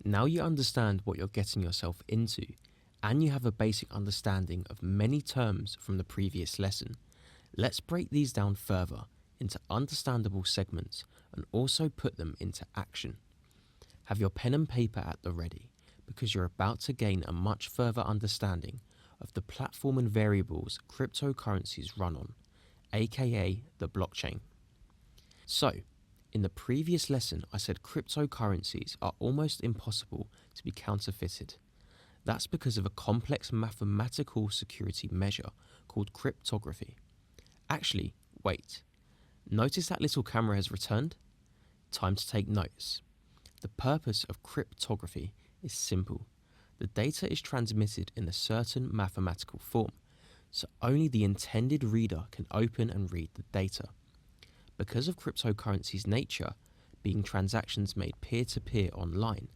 Now you understand what you're getting yourself into, and you have a basic understanding of many terms from the previous lesson. Let's break these down further into understandable segments and also put them into action. Have your pen and paper at the ready, because you're about to gain a much further understanding of the platform and variables cryptocurrencies run on, aka the blockchain. So, in the previous lesson I said cryptocurrencies are almost impossible to be counterfeited. That's because of a complex mathematical security measure called cryptography. Actually, wait. Notice that little camera has returned? Time to take notes. The purpose of cryptography is simple. The data is transmitted in a certain mathematical form, so only the intended reader can open and read the data. Because of cryptocurrency's nature, being transactions made peer-to-peer online,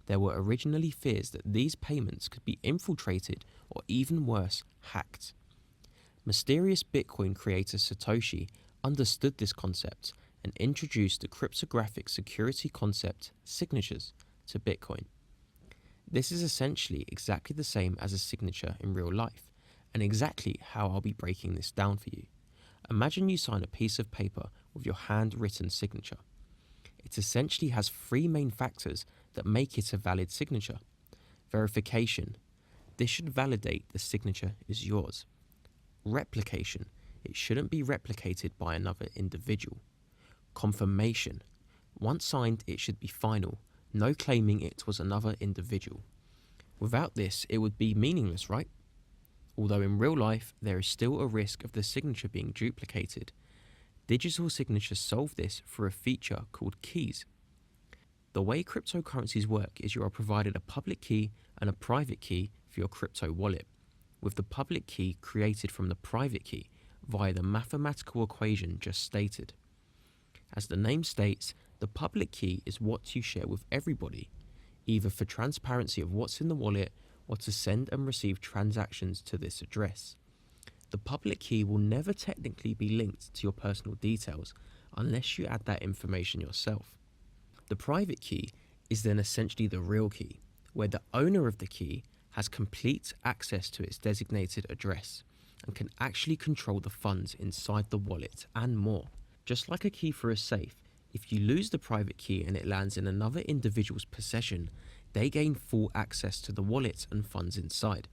there were originally fears that these payments could be infiltrated or even worse, hacked. Mysterious Bitcoin creator Satoshi understood this concept and introduced the cryptographic security concept signatures to Bitcoin. This is essentially exactly the same as a signature in real life, and exactly how I'll be breaking this down for you. Imagine you sign a piece of paper with your handwritten signature. It essentially has three main factors that make it a valid signature. Verification. This should validate the signature is yours. Replication. It shouldn't be replicated by another individual. Confirmation. Once signed, it should be final. No claiming it was another individual. Without this, it would be meaningless, right? Although in real life, there is still a risk of the signature being duplicated. Digital signatures solve this through a feature called keys. The way cryptocurrencies work is you are provided a public key and a private key for your crypto wallet, with the public key created from the private key via the mathematical equation just stated. As the name states, the public key is what you share with everybody, either for transparency of what's in the wallet or to send and receive transactions to this address. The public key will never technically be linked to your personal details unless you add that information yourself. The private key is then essentially the real key, where the owner of the key has complete access to its designated address and can actually control the funds inside the wallet and more. Just like a key for a safe, if you lose the private key and it lands in another individual's possession, they gain full access to the wallet and funds inside.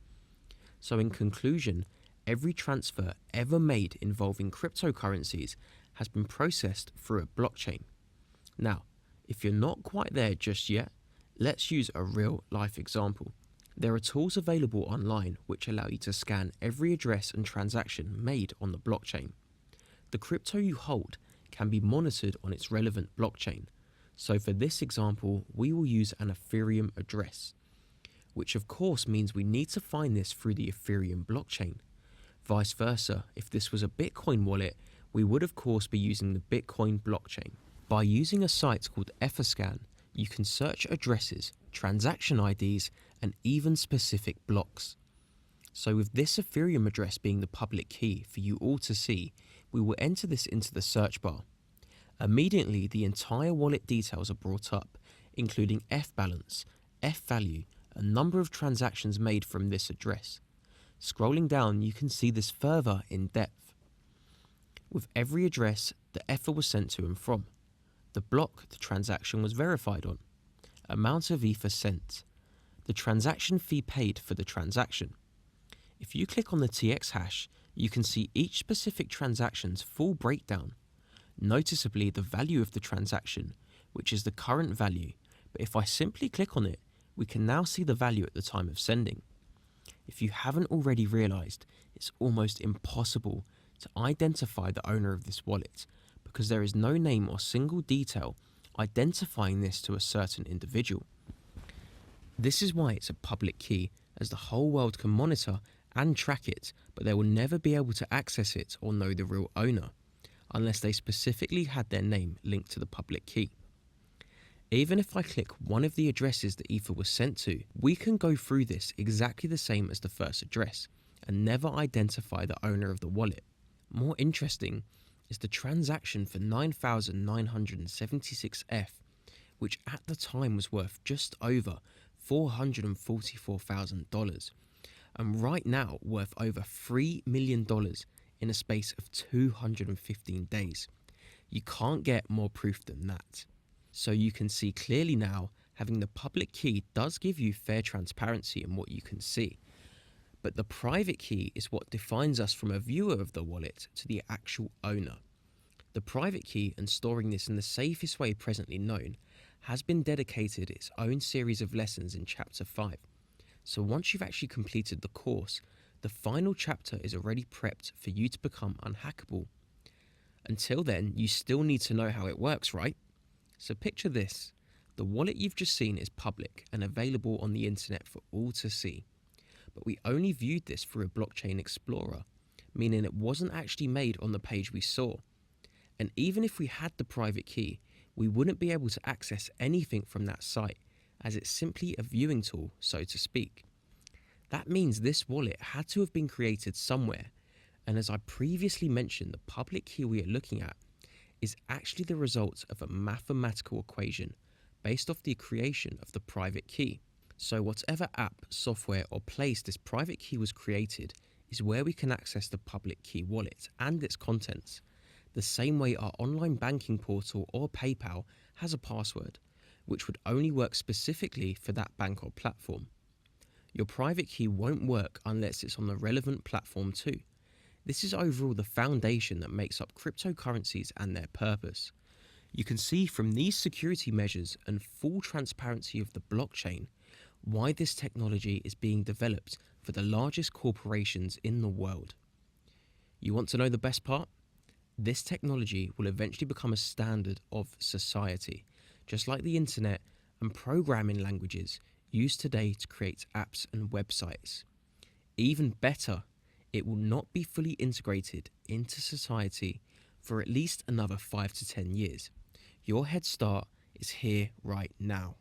So in conclusion, every transfer ever made involving cryptocurrencies has been processed through a blockchain. Now, if you're not quite there just yet, let's use a real life example. There are tools available online which allow you to scan every address and transaction made on the blockchain. The crypto you hold can be monitored on its relevant blockchain. So for this example, we will use an Ethereum address, which of course means we need to find this through the Ethereum blockchain. Vice versa, if this was a Bitcoin wallet, we would of course be using the Bitcoin blockchain. By using a site called Etherscan, you can search addresses, transaction IDs, and even specific blocks. So with this Ethereum address being the public key for you all to see, we will enter this into the search bar. Immediately, the entire wallet details are brought up, including F balance, F value, a number of transactions made from this address. Scrolling down, you can see this further in depth. With every address, the Ether was sent to and from. The block the transaction was verified on. Amount of Ether sent. The transaction fee paid for the transaction. If you click on the TX hash, you can see each specific transaction's full breakdown. Noticeably the value of the transaction, which is the current value, but if I simply click on it, we can now see the value at the time of sending. If you haven't already realized, it's almost impossible to identify the owner of this wallet because there is no name or single detail identifying this to a certain individual. This is why it's a public key, as the whole world can monitor and track it, but they will never be able to access it or know the real owner, unless they specifically had their name linked to the public key. Even if I click one of the addresses the Ether was sent to, we can go through this exactly the same as the first address and never identify the owner of the wallet. More interesting is the transaction for 9,976 F, which at the time was worth just over $444,000, and right now worth over $3 million in a space of 215 days. You can't get more proof than that. So you can see clearly now, having the public key does give you fair transparency in what you can see. But the private key is what defines us from a viewer of the wallet to the actual owner. The private key, and storing this in the safest way presently known, has been dedicated its own series of lessons in Chapter 5. So once you've actually completed the course, the final chapter is already prepped for you to become unhackable. Until then, you still need to know how it works, right? So picture this. The wallet you've just seen is public and available on the internet for all to see. But we only viewed this through a blockchain explorer, meaning it wasn't actually made on the page we saw. And even if we had the private key, we wouldn't be able to access anything from that site, as it's simply a viewing tool, so to speak. That means this wallet had to have been created somewhere, and as I previously mentioned, the public key we are looking at is actually the result of a mathematical equation based off the creation of the private key. So whatever app, software or place this private key was created is where we can access the public key wallet and its contents, the same way our online banking portal or PayPal has a password, which would only work specifically for that bank or platform. Your private key won't work unless it's on the relevant platform too. This is overall the foundation that makes up cryptocurrencies and their purpose. You can see from these security measures and full transparency of the blockchain why this technology is being developed for the largest corporations in the world. You want to know the best part? This technology will eventually become a standard of society, just like the internet and programming languages used today to create apps and websites. Even better, it will not be fully integrated into society for at least another 5 to 10 years. Your head start is here right now.